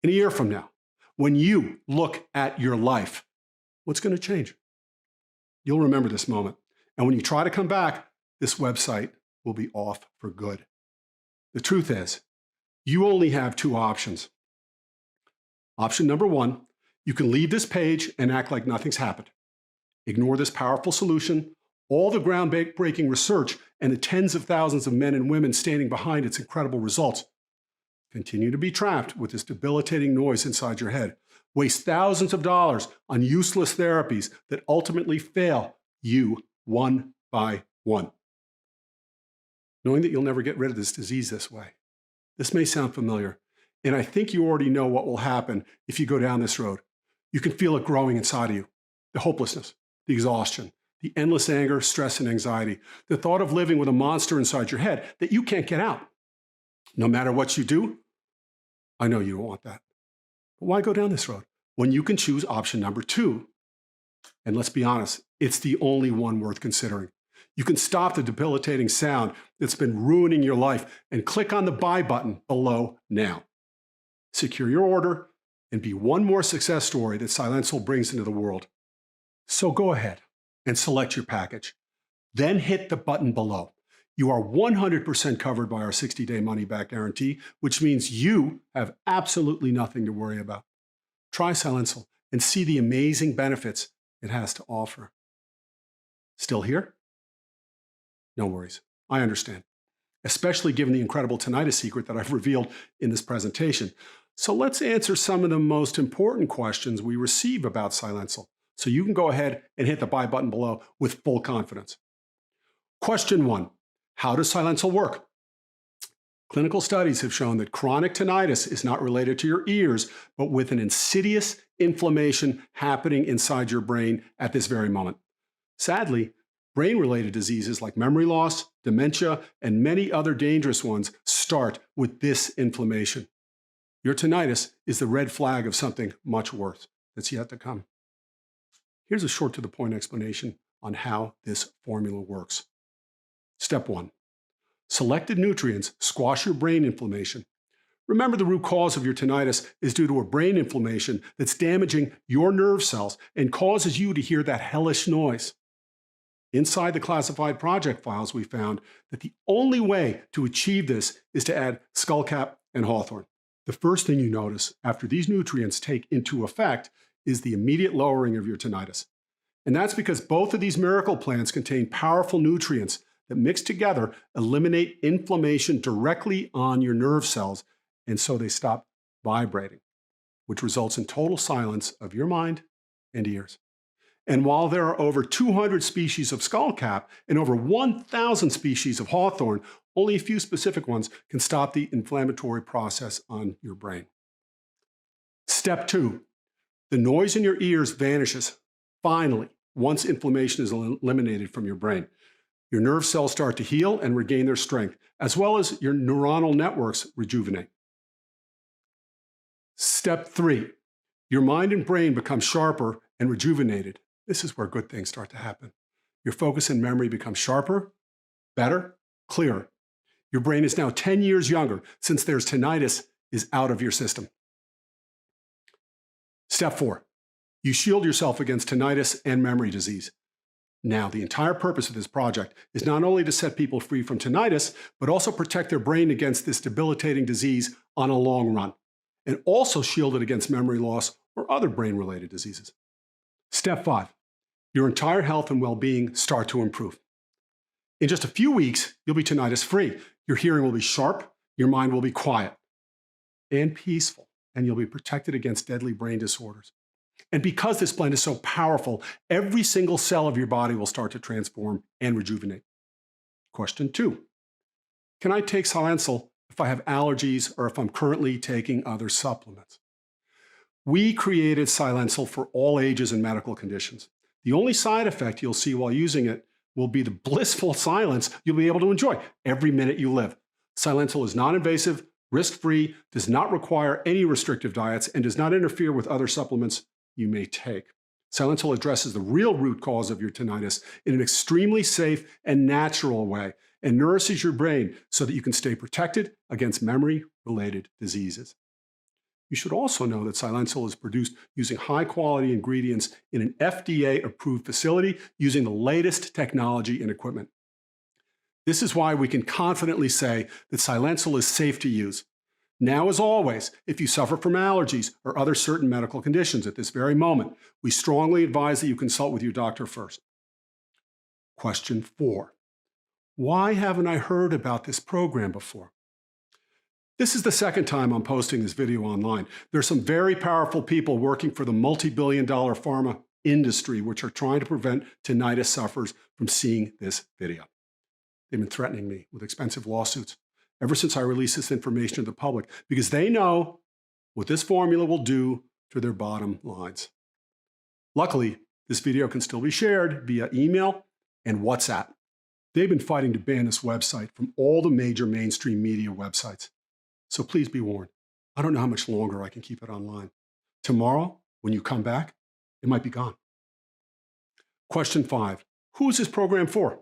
Speaker 1: In a year from now, when you look at your life, what's going to change? You'll remember this moment. And when you try to come back, this website will be off for good. The truth is, you only have 2 options. Option number 1, you can leave this page and act like nothing's happened. Ignore this powerful solution, all the groundbreaking research, and the tens of thousands of men and women standing behind its incredible results. Continue to be trapped with this debilitating noise inside your head. Waste thousands of dollars on useless therapies that ultimately fail you one by one. Knowing that you'll never get rid of this disease this way. This may sound familiar, and I think you already know what will happen if you go down this road. You can feel it growing inside of you. The hopelessness, the exhaustion, the endless anger, stress, and anxiety. The thought of living with a monster inside your head that you can't get out. No matter what you do, I know you don't want that. But why go down this road when you can choose option number 2? And let's be honest, it's the only one worth considering. You can stop the debilitating sound that's been ruining your life and click on the buy button below now. Secure your order and be one more success story that Silencil brings into the world. So go ahead and select your package. Then hit the button below. You are 100% covered by our 60-day money-back guarantee, which means you have absolutely nothing to worry about. Try Silencil and see the amazing benefits it has to offer. Still here? No worries. I understand, especially given the incredible tinnitus secret that I've revealed in this presentation. So let's answer some of the most important questions we receive about Silencil, so you can go ahead and hit the buy button below with full confidence. Question 1. How does Silencil work? Clinical studies have shown that chronic tinnitus is not related to your ears, but with an insidious inflammation happening inside your brain at this very moment. Sadly, brain-related diseases like memory loss, dementia, and many other dangerous ones start with this inflammation. Your tinnitus is the red flag of something much worse that's yet to come. Here's a short to the point explanation on how this formula works. Step 1. Selected nutrients squash your brain inflammation. Remember, the root cause of your tinnitus is due to a brain inflammation that's damaging your nerve cells and causes you to hear that hellish noise. Inside the classified project files, we found that the only way to achieve this is to add skullcap and hawthorn. The first thing you notice after these nutrients take into effect is the immediate lowering of your tinnitus. And that's because both of these miracle plants contain powerful nutrients that mixed together eliminate inflammation directly on your nerve cells, and so they stop vibrating, which results in total silence of your mind and ears. And while there are over 200 species of skullcap and over 1,000 species of hawthorn, only a few specific ones can stop the inflammatory process on your brain. Step 2, the noise in your ears vanishes, finally, once inflammation is eliminated from your brain. Your nerve cells start to heal and regain their strength, as well as your neuronal networks rejuvenate. Step 3, your mind and brain become sharper and rejuvenated. This is where good things start to happen. Your focus and memory become sharper, better, clearer. Your brain is now 10 years younger since there's tinnitus is out of your system. Step 4, you shield yourself against tinnitus and memory disease. Now, the entire purpose of this project is not only to set people free from tinnitus, but also protect their brain against this debilitating disease on a long run, and also shield it against memory loss or other brain-related diseases. Step 5, your entire health and well-being start to improve. In just a few weeks, you'll be tinnitus-free. Your hearing will be sharp, your mind will be quiet and peaceful, and you'll be protected against deadly brain disorders. And because this blend is so powerful, every single cell of your body will start to transform and rejuvenate. Question 2, can I take Silencil if I have allergies or if I'm currently taking other supplements? We created Silencil for all ages and medical conditions. The only side effect you'll see while using it will be the blissful silence you'll be able to enjoy every minute you live. Silencil is non-invasive, risk-free, does not require any restrictive diets, and does not interfere with other supplements you may take. Silencil addresses the real root cause of your tinnitus in an extremely safe and natural way and nourishes your brain so that you can stay protected against memory-related diseases. You should also know that Silencil is produced using high-quality ingredients in an FDA-approved facility using the latest technology and equipment. This is why we can confidently say that Silencil is safe to use. Now, as always, if you suffer from allergies or other certain medical conditions at this very moment, we strongly advise that you consult with your doctor first. Question 4, why haven't I heard about this program before? This is the second time I'm posting this video online. There are some very powerful people working for the multi-billion-dollar pharma industry which are trying to prevent tinnitus sufferers from seeing this video. They've been threatening me with expensive lawsuits ever since I released this information to the public because they know what this formula will do to their bottom lines. Luckily, this video can still be shared via email and WhatsApp. They've been fighting to ban this website from all the major mainstream media websites. So please be warned. I don't know how much longer I can keep it online. Tomorrow, when you come back, it might be gone. Question 5, who is this program for?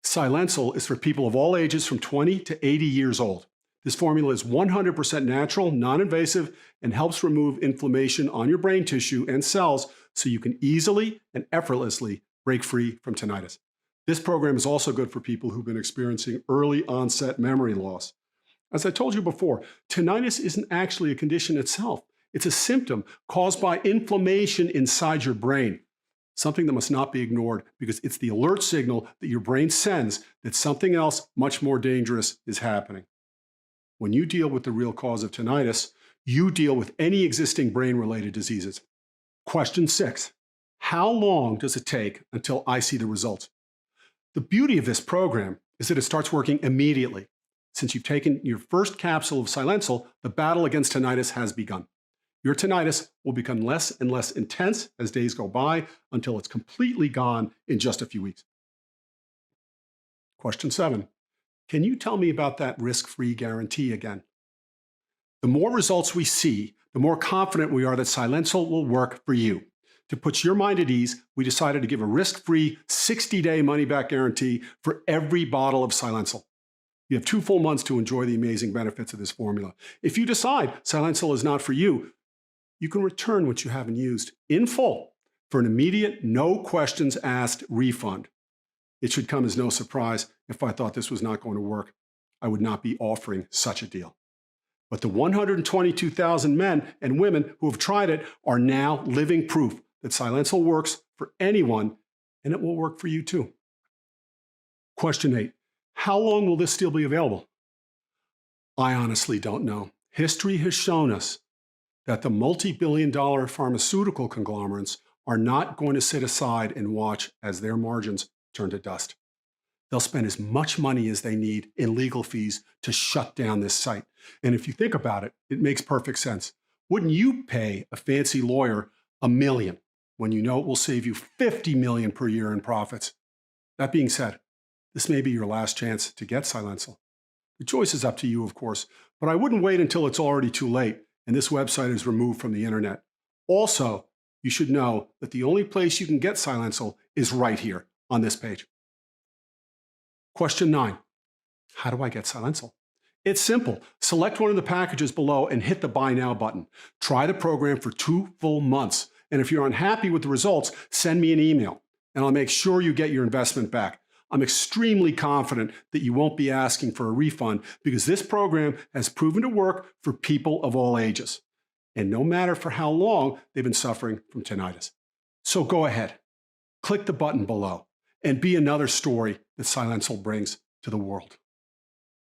Speaker 1: Silencil is for people of all ages from 20 to 80 years old. This formula is 100% natural, non-invasive, and helps remove inflammation on your brain tissue and cells so you can easily and effortlessly break free from tinnitus. This program is also good for people who've been experiencing early onset memory loss. As I told you before, tinnitus isn't actually a condition itself. It's a symptom caused by inflammation inside your brain, something that must not be ignored because it's the alert signal that your brain sends that something else much more dangerous is happening. When you deal with the real cause of tinnitus, you deal with any existing brain-related diseases. Question 6, how long does it take until I see the results? The beauty of this program is that it starts working immediately. Since you've taken your first capsule of Silencil, the battle against tinnitus has begun. Your tinnitus will become less and less intense as days go by until it's completely gone in just a few weeks. Question 7, can you tell me about that risk-free guarantee again? The more results we see, the more confident we are that Silencil will work for you. To put your mind at ease, we decided to give a risk-free 60-day money-back guarantee for every bottle of Silencil. You have 2 full months to enjoy the amazing benefits of this formula. If you decide Silencil is not for you, you can return what you haven't used in full for an immediate, no questions asked refund. It should come as no surprise if I thought this was not going to work. I would not be offering such a deal. But the 122,000 men and women who have tried it are now living proof that Silencil works for anyone, and it will work for you too. Question 8. How long will this still be available? I honestly don't know. History has shown us that the multi-billion-dollar pharmaceutical conglomerates are not going to sit aside and watch as their margins turn to dust. They'll spend as much money as they need in legal fees to shut down this site. And if you think about it, it makes perfect sense. Wouldn't you pay a fancy lawyer $1 million when you know it will save you $50 million per year in profits? That being said, this may be your last chance to get Silencil. The choice is up to you, of course, but I wouldn't wait until it's already too late and this website is removed from the internet. Also, you should know that the only place you can get Silencil is right here on this page. Question 9. How do I get Silencil? It's simple. Select one of the packages below and hit the Buy Now button. Try the program for 2 full months. And if you're unhappy with the results, send me an email and I'll make sure you get your investment back. I'm extremely confident that you won't be asking for a refund because this program has proven to work for people of all ages, and no matter for how long they've been suffering from tinnitus. So go ahead, click the button below, and be another story that Silencil brings to the world.